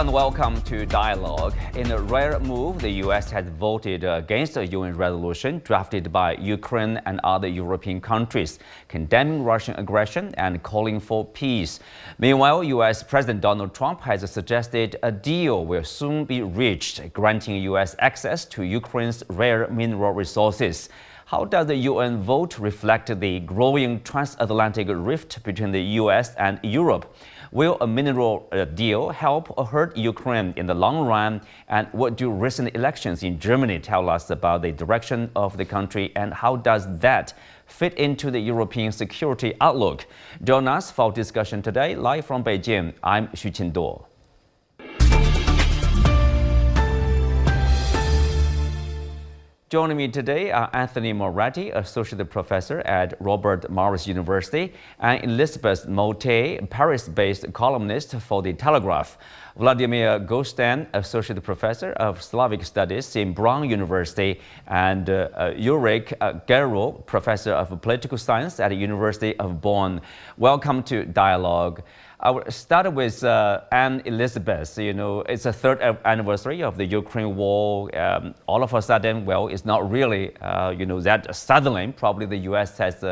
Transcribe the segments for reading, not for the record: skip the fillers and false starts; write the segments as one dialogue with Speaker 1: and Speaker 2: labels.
Speaker 1: and welcome to Dialogue. In a rare move, the U.S. has voted against a UN resolution drafted by Ukraine and other European countries, condemning Russian aggression and calling for peace. Meanwhile, U.S. President Donald Trump has suggested a deal will soon be reached, granting U.S. access to Ukraine's rare mineral resources. How does the UN vote reflect the growing transatlantic rift between the U.S. and Europe? Will a mineral deal help or hurt Ukraine in the long run? And what do recent elections in Germany tell us about the direction of the country, and how does that fit into the European security outlook? Join us for discussion today, live from Beijing. I'm Xu Qinduo. Joining me today are Anthony Moretti, Associate Professor at Robert Morris University, and Anne-Elisabeth Moutet, Paris-based columnist for the Telegraph. Vladimir Golstein, Associate Professor of Slavic Studies in Bonn University, and Ulrike Guérot, Professor of Political Science at the University of Bonn. Welcome to Dialogue. I will start with Anne-Elisabeth. You know, it's the third anniversary of the Ukraine war. All of a sudden, well, it's not really, that suddenly. Probably the U.S. has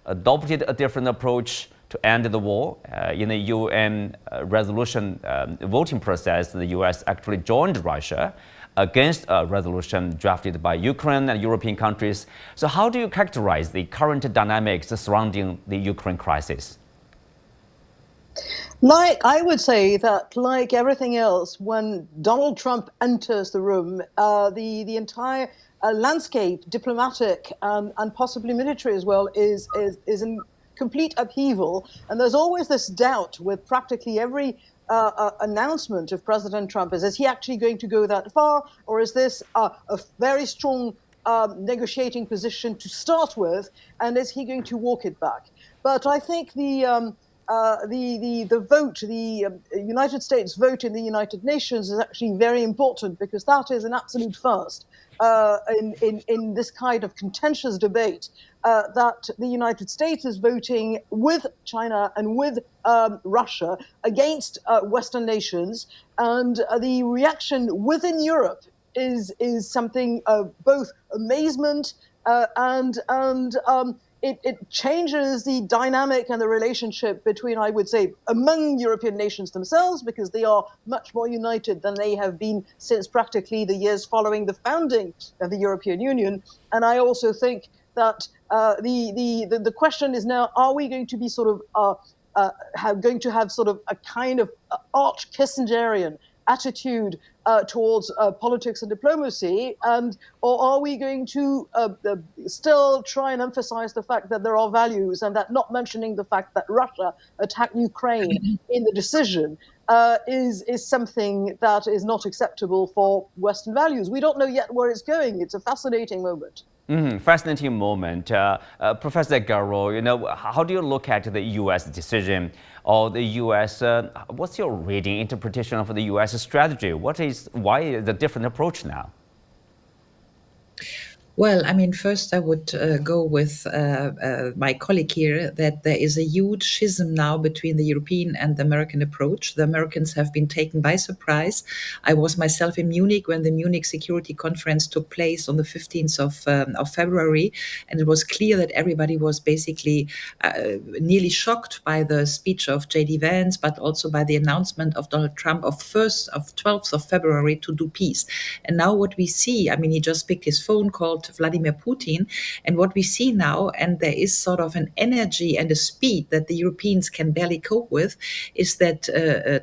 Speaker 1: adopted a different approach to end the war. In the UN resolution voting process, the U.S. actually joined Russia against a resolution drafted by Ukraine and European countries. So how do you characterize the current dynamics surrounding the Ukraine crisis?
Speaker 2: I would say that, like everything else, when Donald Trump enters the room, the entire landscape, diplomatic and possibly military as well, is in complete upheaval. And there's always this doubt with practically every announcement of President Trump: is he actually going to go that far, or is this a very strong negotiating position to start with, and is he going to walk it back? But I think the vote, the United States vote in the United Nations is actually very important, because that is an absolute first in this kind of contentious debate, that the United States is voting with China and with Russia against Western nations, and the reaction within Europe is something of both amazement and it changes the dynamic and the relationship between, I would say, among European nations themselves, because they are much more united than they have been since practically the years following the founding of the European Union. And I also think that the question is now: are we going to be sort of going to have sort of a kind of arch Kissingerian attitude towards politics and diplomacy, or are we going to still try and emphasize the fact that there are values, and that not mentioning the fact that Russia attacked Ukraine in the decision is something that is not acceptable for Western values? We don't know yet where it's going. It's a fascinating moment.
Speaker 1: Fascinating moment. Professor Guérot, how do you look at the U.S. decision, or the U.S., what's your reading, interpretation of the U.S. strategy? Why the different approach now?
Speaker 3: Well, I mean, first I would go with my colleague here, that there is a huge schism now between the European and the American approach. The Americans have been taken by surprise. I was myself in Munich when the Munich Security Conference took place on the 15th of February, and it was clear that everybody was basically nearly shocked by the speech of J.D. Vance, but also by the announcement of Donald Trump of 12th of February to do peace. And now what we see, I mean, he just picked his phone, called Vladimir Putin, and what we see now, and there is sort of an energy and a speed that the Europeans can barely cope with, is that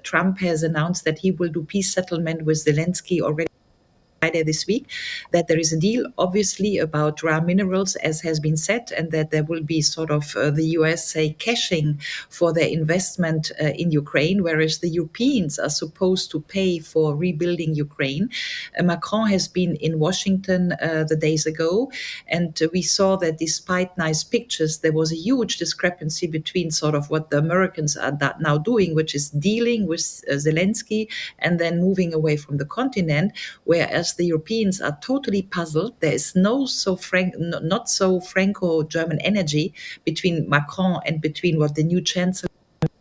Speaker 3: Trump has announced that he will do peace settlement with Zelensky already Friday this week, that there is a deal, obviously, about rare minerals, as has been said, and that there will be sort of the US, say, cashing for their investment in Ukraine, whereas the Europeans are supposed to pay for rebuilding Ukraine. Macron has been in Washington the days ago, and we saw that despite nice pictures, there was a huge discrepancy between sort of what the Americans are now doing, which is dealing with Zelensky and then moving away from the continent, whereas the Europeans are totally puzzled. There is not so Franco-German energy between Macron and between what the new chancellor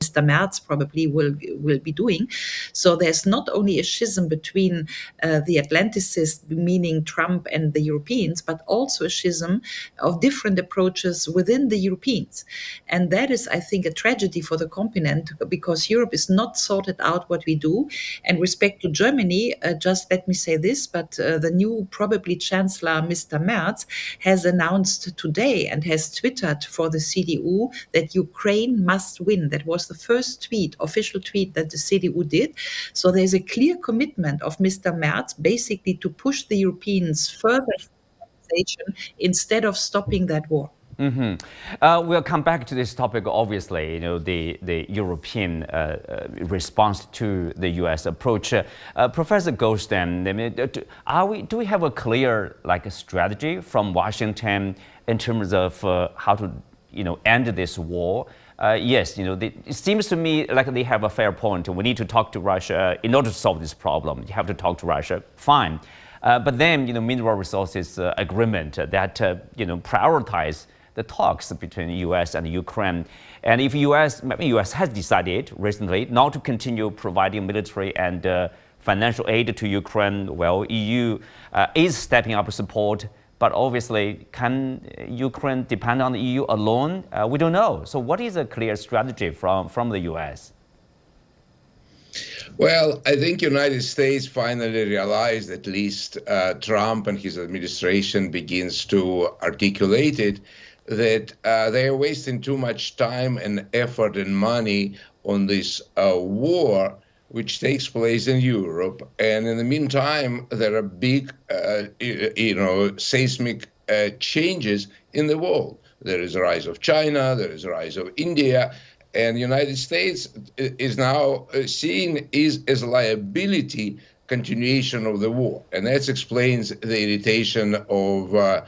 Speaker 3: Mr. Merz probably will be doing. So there's not only a schism between the Atlanticists, meaning Trump and the Europeans, but also a schism of different approaches within the Europeans. And that is, I think, a tragedy for the continent, because Europe is not sorted out what we do. And respect to Germany, just let me say this, but the new probably Chancellor, Mr. Merz, has announced today and has twittered for the CDU that Ukraine must win. That was the first official tweet that the CDU did. So there's a clear commitment of Mr. Merz basically to push the Europeans further instead of stopping that war.
Speaker 1: We'll come back to this topic, obviously, the European response to the U.S. approach. Professor Golstein, do we have a clear strategy from Washington in terms of how to end this war? Yes, it seems to me like they have a fair point. We need to talk to Russia in order to solve this problem. You have to talk to Russia, fine. But then, mineral resources agreement that, prioritize the talks between the U.S. and Ukraine. And if U.S. has decided recently not to continue providing military and financial aid to Ukraine, well, EU is stepping up support. But obviously, can Ukraine depend on the EU alone? We don't know. So what is a clear strategy from the U.S.?
Speaker 4: Well, I think United States finally realized, at least Trump and his administration begins to articulate it, that they are wasting too much time and effort and money on this war, which takes place in Europe. And in the meantime, there are big, seismic changes in the world. There is a rise of China, there is a rise of India, and the United States is now seen as a liability continuation of the war. And that explains the irritation of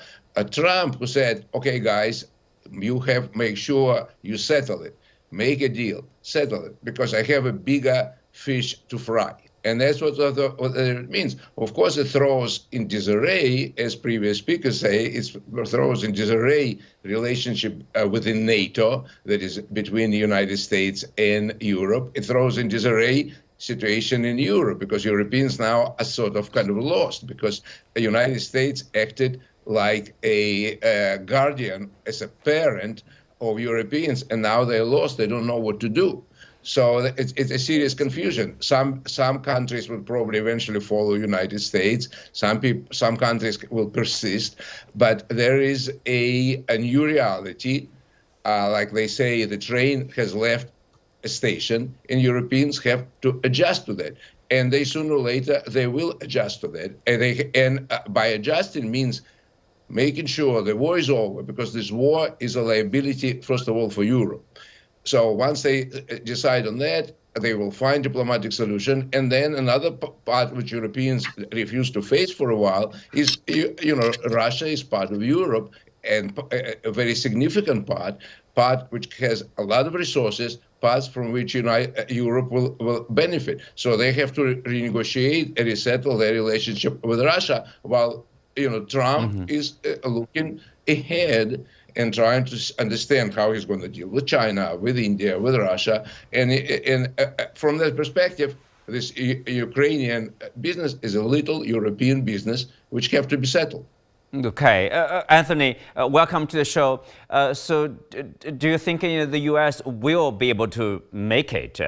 Speaker 4: Trump, who said, okay, guys, you have make sure you settle it, make a deal, settle it, because I have a bigger fish to fry. And that's what it means. Of course, it throws in disarray, as previous speakers say, it throws in disarray relationship within NATO, that is between the United States and Europe. It throws in disarray situation in Europe, because Europeans now are sort of kind of lost, because the United States acted like a guardian, as a parent of Europeans, and now they're lost. They don't know what to do. So it's a serious confusion. Some countries will probably eventually follow United States. Some countries will persist, but there is a new reality. Like they say, the train has left a station, and Europeans have to adjust to that. And they sooner or later they will adjust to that. And by adjusting means making sure the war is over, because this war is a liability, first of all, for Europe. So once they decide on that, they will find diplomatic solution. And then another part which Europeans refuse to face for a while is, Russia is part of Europe, and a very significant part which has a lot of resources, parts from which Europe will benefit. So they have to renegotiate and resettle their relationship with Russia, while Trump is looking ahead and trying to understand how he's going to deal with China, with India, with Russia. And from that perspective, this Ukrainian business is a little European business which have to be settled.
Speaker 1: Okay, Anthony, welcome to the show. So do you think the U.S. will be able to make it,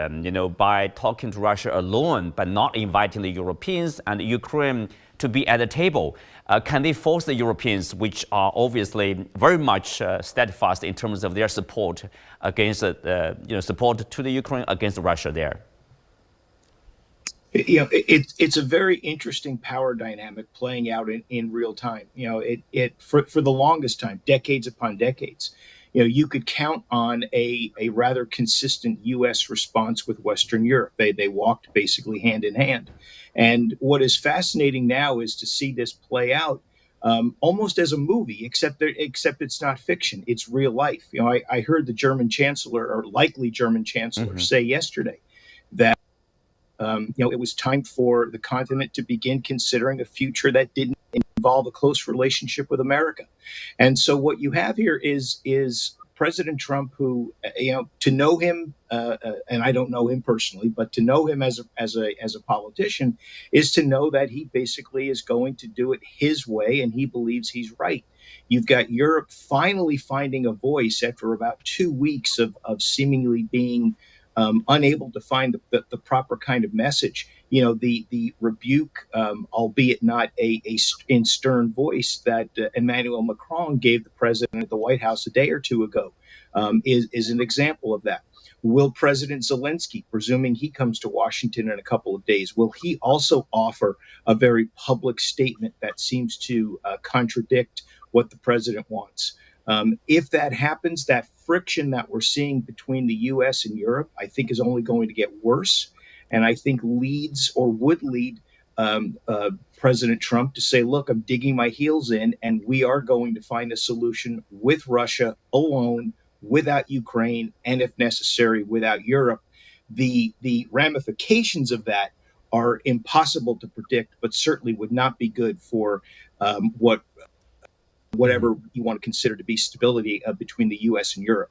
Speaker 1: by talking to Russia alone, but not inviting the Europeans and Ukraine to be at the table? Can they force the Europeans, which are obviously very much steadfast in terms of their support against, support to the Ukraine against Russia there?
Speaker 5: It's a very interesting power dynamic playing out in real time. For the longest time, decades upon decades, you could count on a rather consistent U.S. response with Western Europe. They walked basically hand in hand. And what is fascinating now is to see this play out almost as a movie, except it's not fiction. It's real life. I heard the German chancellor, or likely German chancellor, say yesterday that it was time for the continent to begin considering a future that didn't involve a close relationship with America. And so what you have here is President Trump, who to know him, and I don't know him personally, but to know him as a politician is to know that he basically is going to do it his way, and he believes he's right. You've got Europe finally finding a voice after about 2 weeks of seemingly being unable to find the proper kind of message. The rebuke, albeit not in stern voice, that Emmanuel Macron gave the president at the White House a day or two ago is an example of that. Will President Zelensky, presuming he comes to Washington in a couple of days, will he also offer a very public statement that seems to contradict what the president wants? If that happens, that friction that we're seeing between the U.S. and Europe, I think, is only going to get worse. And I think would lead President Trump to say, look, I'm digging my heels in, and we are going to find a solution with Russia alone, without Ukraine, and if necessary, without Europe. The ramifications of that are impossible to predict, but certainly would not be good for whatever you want to consider to be stability between the U.S. and Europe.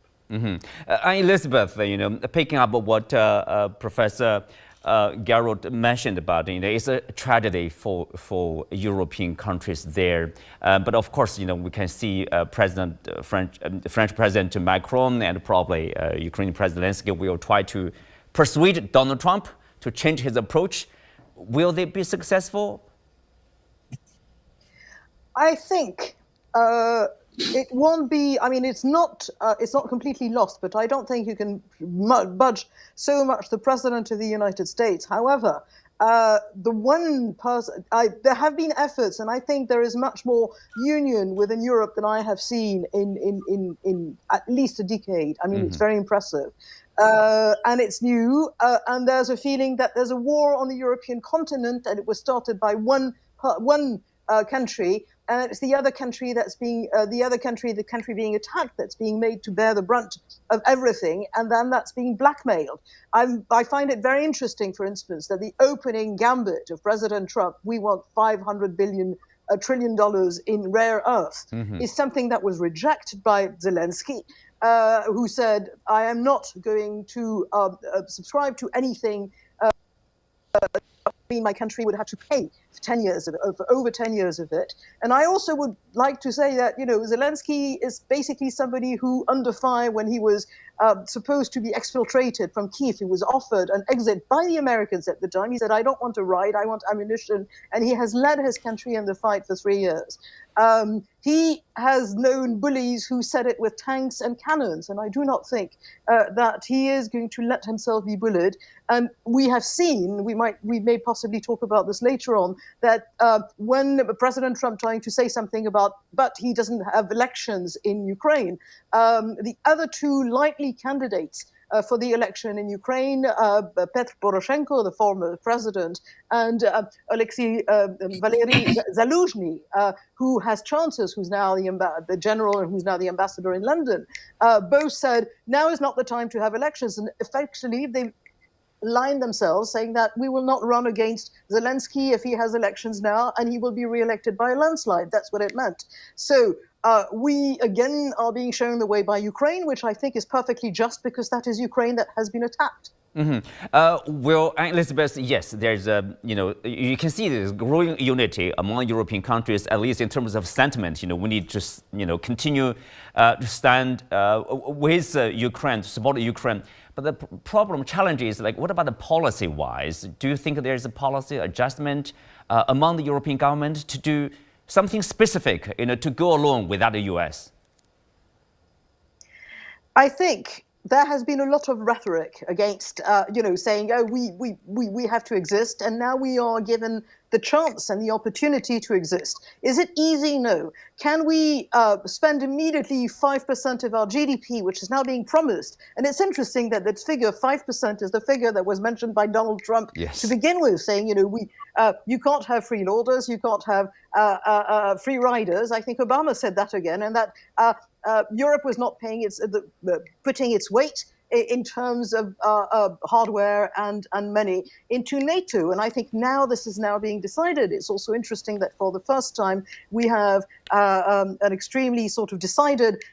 Speaker 1: Elizabeth, picking up what Professor Guérot mentioned about, it's a tragedy for European countries there. But of course, we can see French President Macron and probably Ukrainian President Zelensky will try to persuade Donald Trump to change his approach. Will they be successful?
Speaker 2: I think it won't be. I mean, it's not completely lost, but I don't think you can budge so much the president of the United States. However, the one person, there have been efforts, and I think there is much more union within Europe than I have seen in at least a decade. I mean, It's very impressive. And it's new, and there's a feeling that there's a war on the European continent, and it was started by one country, and it's the other country the country being attacked, that's being made to bear the brunt of everything, and then that's being blackmailed. I find it very interesting, for instance, that the opening gambit of President Trump, we want $500 trillion in rare earth, is something that was rejected by Zelensky, who said, I am not going to subscribe to anything my country would have to pay for 10 years for over 10 years of it. And I also would like to say that, Zelensky is basically somebody who, under fire, when he was supposed to be exfiltrated from Kyiv, he was offered an exit by the Americans at the time. He said, I don't want to ride, I want ammunition. And he has led his country in the fight for 3 years. He has known bullies who said it with tanks and cannons, and I do not think that he is going to let himself be bullied. And we have seen, we may possibly talk about this later on, that when President Trump trying to say something about, but he doesn't have elections in Ukraine, the other two likely candidates for the election in Ukraine, Petro Poroshenko, the former president, and Alexei Valery Zaluzhny, who has chances, who's now the general and who's now the ambassador in London, both said now is not the time to have elections. And effectively, they lined themselves saying that we will not run against Zelensky if he has elections now, and he will be re-elected by a landslide. That's what it meant. So we, again, are being shown the way by Ukraine, which I think is perfectly just, because that is Ukraine that has been attacked.
Speaker 1: Well, Elizabeth, yes, there's you can see there's growing unity among European countries, at least in terms of sentiment. We need to, continue to stand with Ukraine, to support Ukraine. But the challenge is, what about the policy-wise? Do you think there's a policy adjustment among the European government to do something specific, to go along without the U.S.?
Speaker 2: I think there has been a lot of rhetoric against, saying, oh, we have to exist, and now we are given the chance and the opportunity to exist. Is it easy? No. Can we spend immediately 5% of our GDP, which is now being promised? And it's interesting that that figure, 5%, is the figure that was mentioned by Donald Trump to begin with, saying, you can't have freeloaders, you can't have free riders. I think Obama said that again, and that Europe was not putting its weight in terms of hardware and money into NATO. And I think now this is now being decided. It's also interesting that for the first time we have an extremely sort of decided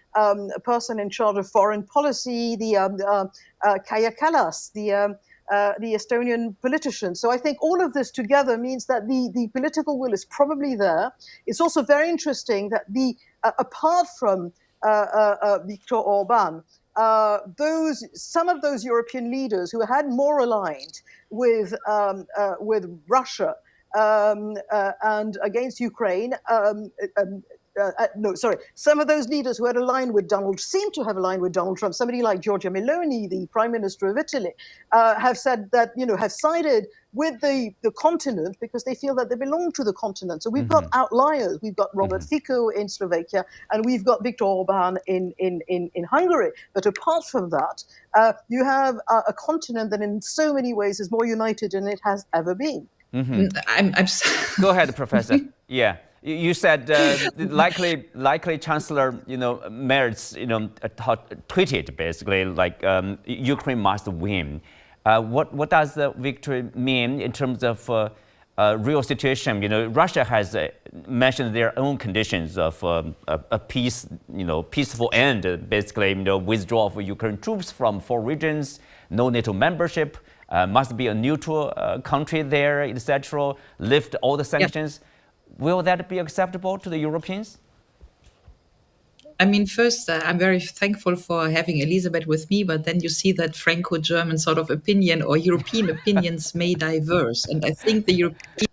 Speaker 2: person in charge of foreign policy, the Kaja Kallas, the Estonian politician. So I think all of this together means that the political will is probably there. It's also very interesting that apart from Viktor Orban, some of those European leaders who had more aligned with Russia and against Ukraine. Some of those leaders who had aligned with seem to have aligned with Donald Trump. Somebody like Giorgia Meloni, the Prime Minister of Italy, have said that, have sided with the continent because they feel that they belong to the continent. So we've got outliers. We've got Robert Fico in Slovakia, and we've got Viktor Orban in Hungary. But apart from that, you have a continent that in so many ways is more united than it has ever been.
Speaker 1: Go ahead, Professor. Yeah. You said likely Chancellor, Merz, tweeted basically like Ukraine must win. What does the victory mean in terms of real situation? Russia has mentioned their own conditions of a peaceful end, basically, withdrawal of Ukraine troops from 4 regions, no NATO membership, must be a neutral country there, etc. Lift all the sanctions. Yep. Will that be acceptable to the Europeans?
Speaker 3: I mean, first, I'm very thankful for having Elisabeth with me, but then you see that Franco-German sort of opinion or European opinions may diverse. And I think the European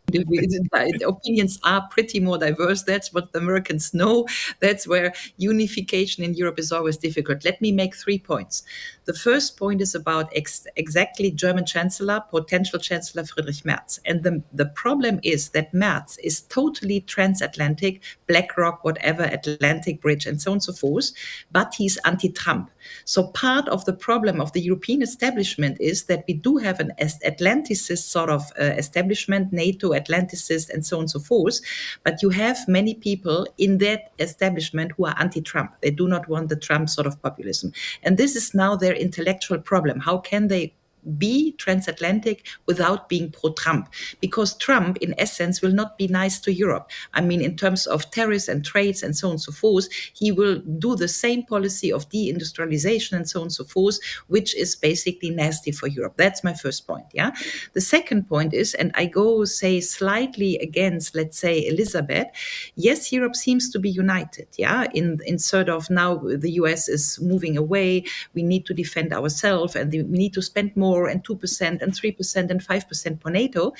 Speaker 3: opinions are pretty more diverse. That's what the Americans know. That's where unification in Europe is always difficult. Let me make 3 points. The first point is about exactly German Chancellor, potential Chancellor Friedrich Merz. And the problem is that Merz is totally transatlantic, BlackRock, whatever, Atlantic Bridge, and so on and so forth, but he's anti-Trump. So part of the problem of the European establishment is that we do have an Atlanticist sort of establishment, NATO Atlanticist, and so on and so forth, but you have many people in that establishment who are anti-Trump. They do not want the Trump sort of populism. And this is now their intellectual problem. How can they be transatlantic without being pro-Trump? Because Trump, in essence, will not be nice to Europe. I mean, in terms of tariffs and trades and so on and so forth, he will do the same policy of deindustrialization and so on and so forth, which is basically nasty for Europe. That's my first point, yeah? The second point is, and I go, say, slightly against, let's say, Elisabeth, yes, Europe seems to be united, yeah? In sort of now the US is moving away, we need to defend ourselves, and we need to spend more and 2% and 3% and 5% for NATO.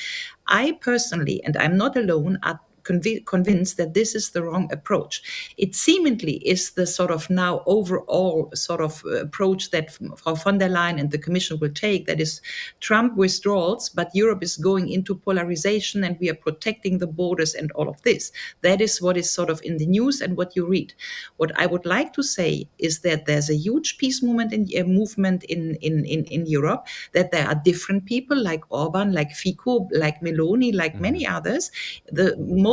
Speaker 3: I personally, and I'm not alone, are convinced that this is the wrong approach. It seemingly is the sort of now overall sort of approach that Frau von der Leyen and the Commission will take, that is Trump withdrawals, but Europe is going into polarization and we are protecting the borders and all of this. That is what is sort of in the news and what you read. What I would like to say is that there's a huge peace movement in Europe, that there are different people like Orban, like Fico, like Meloni, like many others.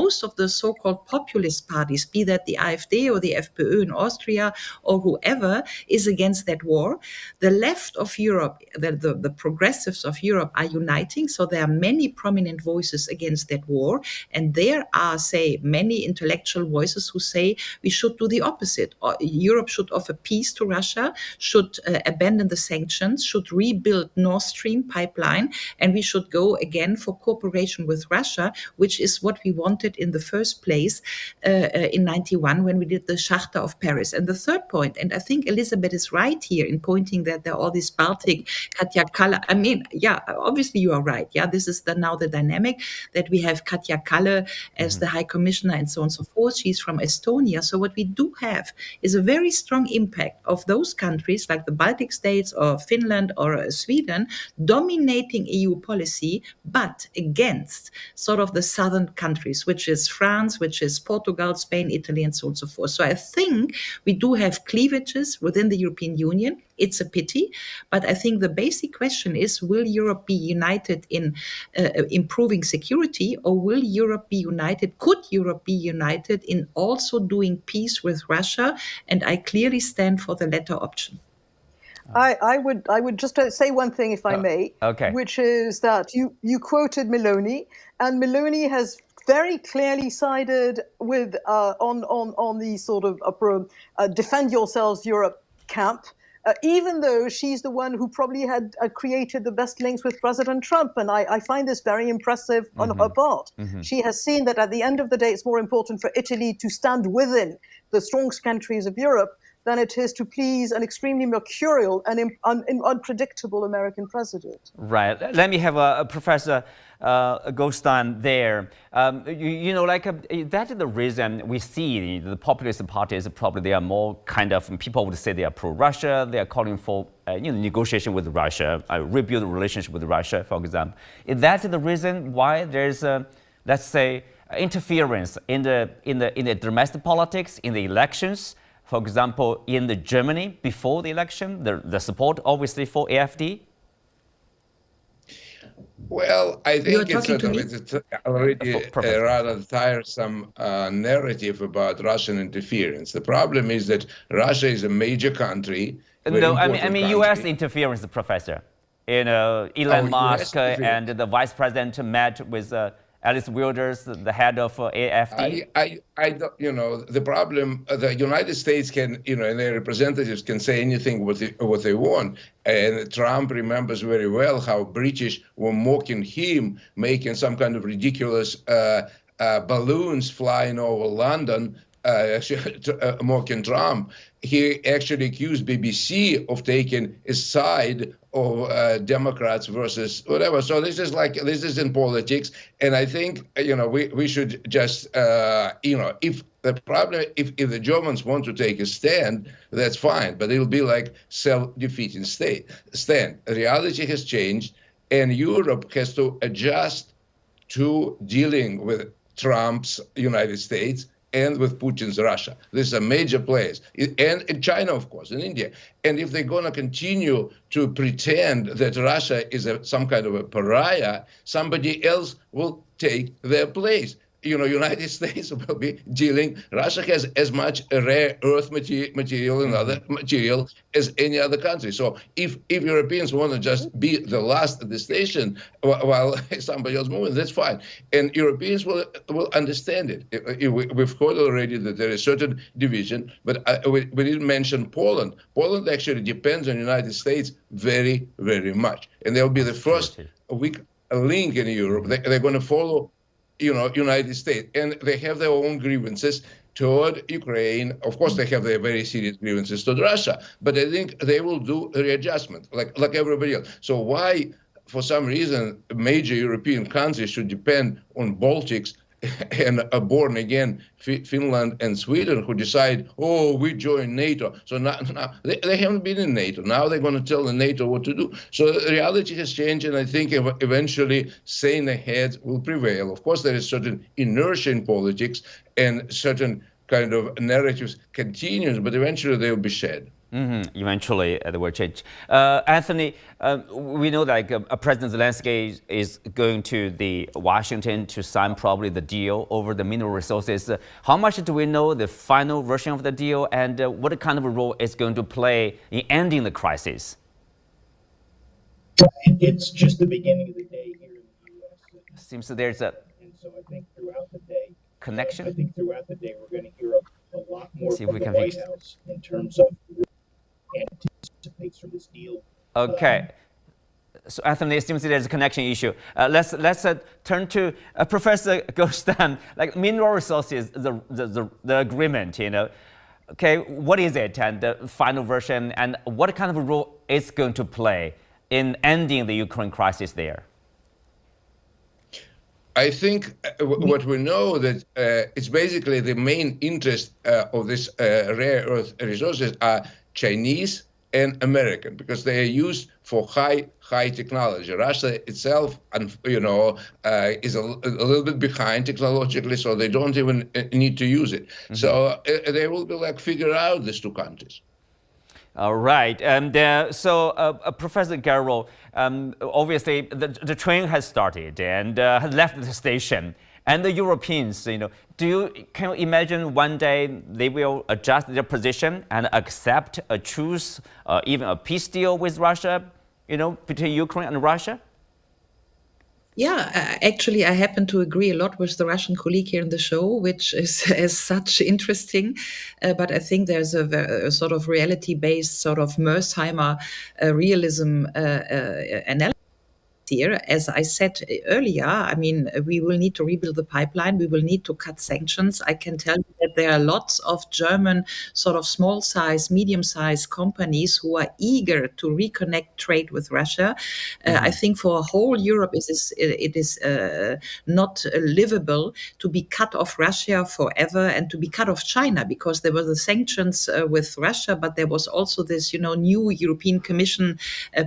Speaker 3: Most of the so-called populist parties, be that the AfD or the FPÖ in Austria or whoever, is against that war. The left of Europe, the progressives of Europe are uniting. So there are many prominent voices against that war. And there are, say, many intellectual voices who say we should do the opposite. Europe should offer peace to Russia, should abandon the sanctions, should rebuild Nord Stream pipeline, and we should go again for cooperation with Russia, which is what we wanted in the first place in 91 when we did the Charter of Paris. And the third point, and I think Elisabeth is right here in pointing that there are all these Baltic, Katja Kalle. I mean, yeah, obviously you are right. Yeah, this is now the dynamic that we have Katja Kalle as the High Commissioner and so on and so forth. She's from Estonia. So what we do have is a very strong impact of those countries like the Baltic states or Finland or Sweden dominating EU policy, but against sort of the southern countries, which is France, which is Portugal, Spain, Italy, and so on and so forth. So I think we do have cleavages within the European Union. It's a pity, but I think the basic question is, will Europe be united in improving security, or will Europe be united, could Europe be united in also doing peace with Russia? And I clearly stand for the latter option.
Speaker 2: I would just say one thing, if I may,
Speaker 1: okay.
Speaker 2: which is that you quoted Meloni, and Meloni has very clearly sided with on the sort of defend yourselves Europe camp, even though she's the one who probably had created the best links with President Trump. And I find this very impressive on her part. She has seen that at the end of the day, it's more important for Italy to stand within the strongest countries of Europe than it is to please an extremely mercurial and unpredictable American president.
Speaker 1: Right. Let me have Professor Golstein there. That is the reason we see the populist parties, probably they are more kind of, people would say they are pro-Russia, they are calling for negotiation with Russia, rebuild the relationship with Russia, for example. Is that the reason why there's, let's say, interference in the domestic politics, in the elections? For example, in Germany, before the election, the support obviously for AfD?
Speaker 4: Well, I think it's already a rather tiresome narrative about Russian interference. The problem is that Russia is a major country.
Speaker 1: No, I mean U.S. interference, Professor. Elon Musk and the vice president met with Alice Wilders, the head of AfD.
Speaker 4: I don't, the problem, the United States can, and their representatives can say anything what they want. And Trump remembers very well how British were mocking him, making some kind of ridiculous balloons flying over London, mocking Trump. He actually accused BBC of taking a side of Democrats versus whatever. So this is in politics, and I think we should just if the Germans want to take a stand, that's fine, but it'll be like self-defeating stand. Reality has changed, and Europe has to adjust to dealing with Trump's United States and with Putin's Russia. These are major players. And China, of course, and India. And if they're going to continue to pretend that Russia is some kind of a pariah, somebody else will take their place. United States will be dealing. Russia has as much rare earth material and other material as any other country. So if Europeans want to just be the last at the station while somebody else moving, that's fine. And Europeans will understand it. We've heard already that there is certain division, but we didn't mention Poland. Poland actually depends on the United States very, very much. And they'll be the first weak link in Europe. They're going to follow United States, and they have their own grievances toward Ukraine. Of course, they have their very serious grievances toward Russia, but I think they will do a readjustment like everybody else. So why, for some reason, major European countries should depend on Baltics and born again Finland and Sweden, who decide, we join NATO. So now they haven't been in NATO. Now they're going to tell the NATO what to do. So reality has changed, and I think eventually saner heads will prevail. Of course, there is certain inertia in politics, and certain kind of narratives continues, but eventually they will be shed.
Speaker 1: Eventually, the will change. Anthony, we know that President Zelensky is going to the Washington to sign probably the deal over the mineral resources. How much do we know the final version of the deal, and what kind of a role it's going to play in ending the crisis?
Speaker 5: It's just the beginning of the day here in the U.S.
Speaker 1: Seems there's a
Speaker 5: so I think throughout the day,
Speaker 1: connection.
Speaker 5: I think throughout the day we're going to hear a lot more from the White House in terms of anticipates from this deal.
Speaker 1: Okay. So Anthony, it seems there's a connection issue. Let's turn to Professor Golstein. Like mineral resources, the agreement, Okay, what is it, and the final version, and what kind of a role it's going to play in ending the Ukraine crisis there?
Speaker 4: I think what we know that it's basically the main interest of this rare earth resources are Chinese and American, because they are used for high technology. Russia itself, is a little bit behind technologically, so they don't even need to use it. So they will be figure out these two countries.
Speaker 1: All right, and Professor Guérot, obviously the train has started and has left the station, And the Europeans, can you imagine one day they will adjust their position and accept a truce, even a peace deal with Russia, between Ukraine and Russia?
Speaker 3: Yeah, actually, I happen to agree a lot with the Russian colleague here in the show, which is as such interesting. But I think there's a sort of reality-based sort of Mersheimer realism analysis here. As I said earlier, I mean, we will need to rebuild the pipeline. We will need to cut sanctions. I can tell you that there are lots of German sort of small size, medium size companies who are eager to reconnect trade with Russia. I think for whole Europe, it is not livable to be cut off Russia forever and to be cut off China, because there were the sanctions with Russia, but there was also this, new European Commission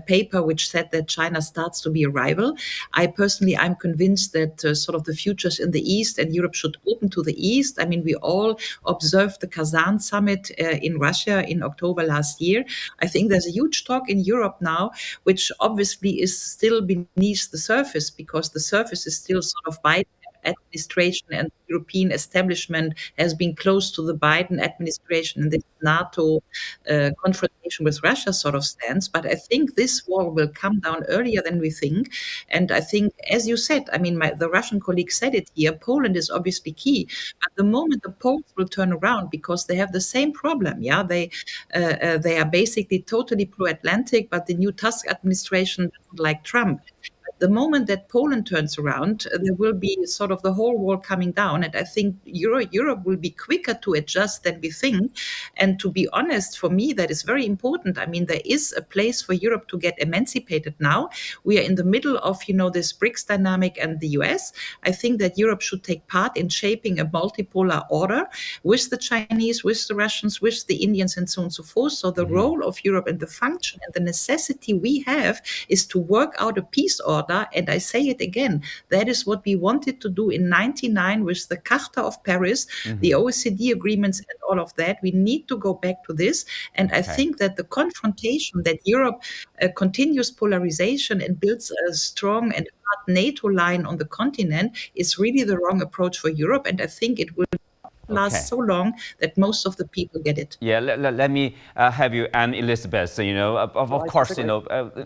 Speaker 3: paper which said that China starts to be a rival. I'm convinced that sort of the futures in the East and Europe should open to the East. I mean, we all observed the Kazan summit in Russia in October last year. I think there's a huge talk in Europe now, which obviously is still beneath the surface, because the surface is still sort of Biden administration and European establishment has been close to the Biden administration and this NATO confrontation with Russia sort of stance. But I think this war will come down earlier than we think. And I think, as you said, I mean, the Russian colleague said it here, Poland is obviously key. But the moment the Poles will turn around, because they have the same problem, they are basically totally pro-Atlantic, but the new Tusk administration doesn't like Trump. The moment that Poland turns around, there will be sort of the whole wall coming down. And I think Europe will be quicker to adjust than we think. And to be honest, for me, that is very important. I mean, there is a place for Europe to get emancipated now. We are in the middle of, this BRICS dynamic and the US. I think that Europe should take part in shaping a multipolar order with the Chinese, with the Russians, with the Indians, and so on and so forth. So the role of Europe and the function and the necessity we have is to work out a peace order. And I say it again, that is what we wanted to do in 1999 with the Charta of Paris, the OECD agreements and all of that. We need to go back to this. And I think that the confrontation that Europe continues polarization and builds a strong and hard NATO line on the continent is really the wrong approach for Europe. And I think it will last so long that most of the people get it.
Speaker 1: Yeah, let me have you, Anne-Elisabeth. Of course,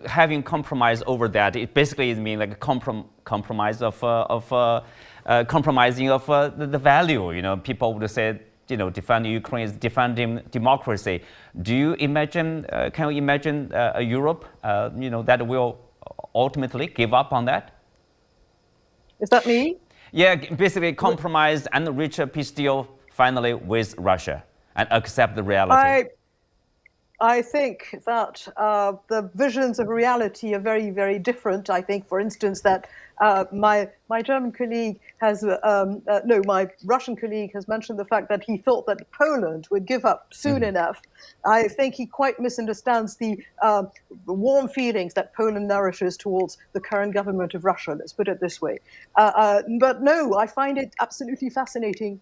Speaker 1: having compromise over that, it basically means like a compromise of compromising of the value. People would say, defending Ukraine is defending democracy. Do you imagine? Can you imagine a Europe, that will ultimately give up on that?
Speaker 2: Is that me?
Speaker 1: Yeah, basically compromise and reach a peace deal finally with Russia and accept the reality.
Speaker 2: I think that the visions of reality are very, very different. I think, for instance, that my German colleague has, my Russian colleague has mentioned the fact that he thought that Poland would give up soon enough. I think he quite misunderstands the warm feelings that Poland nourishes towards the current government of Russia. Let's put it this way. But no, I find it absolutely fascinating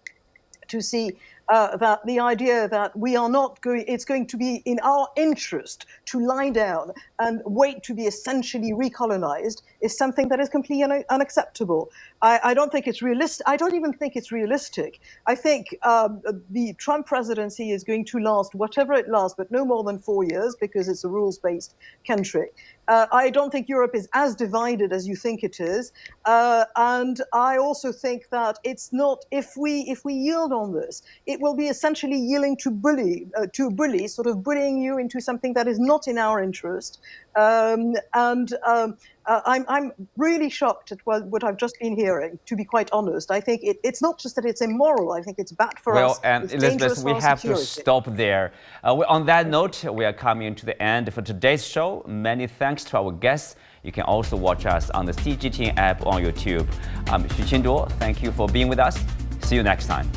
Speaker 2: to see that the idea that we are not going, it's going to be in our interest to lie down and wait to be essentially recolonized is something that is completely unacceptable. I don't think it's realistic. I don't even think it's realistic. I think the Trump presidency is going to last whatever it lasts, but no more than 4 years because it's a rules-based country. I don't think Europe is as divided as you think it is. And I also think that it's not, if we yield on this, it will be essentially yielding to bully, sort of bullying you into something that is not in our interest. I'm really shocked at what I've just been hearing, to be quite honest. I think it's not just that it's immoral, I think it's bad for us.
Speaker 1: Well, and Elizabeth, we have to stop there. On that note, we are coming to the end for today's show. Many thanks to our guests. You can also watch us on the CGTN app on YouTube. I'm Xu Qinduo. Thank you for being with us. See you next time.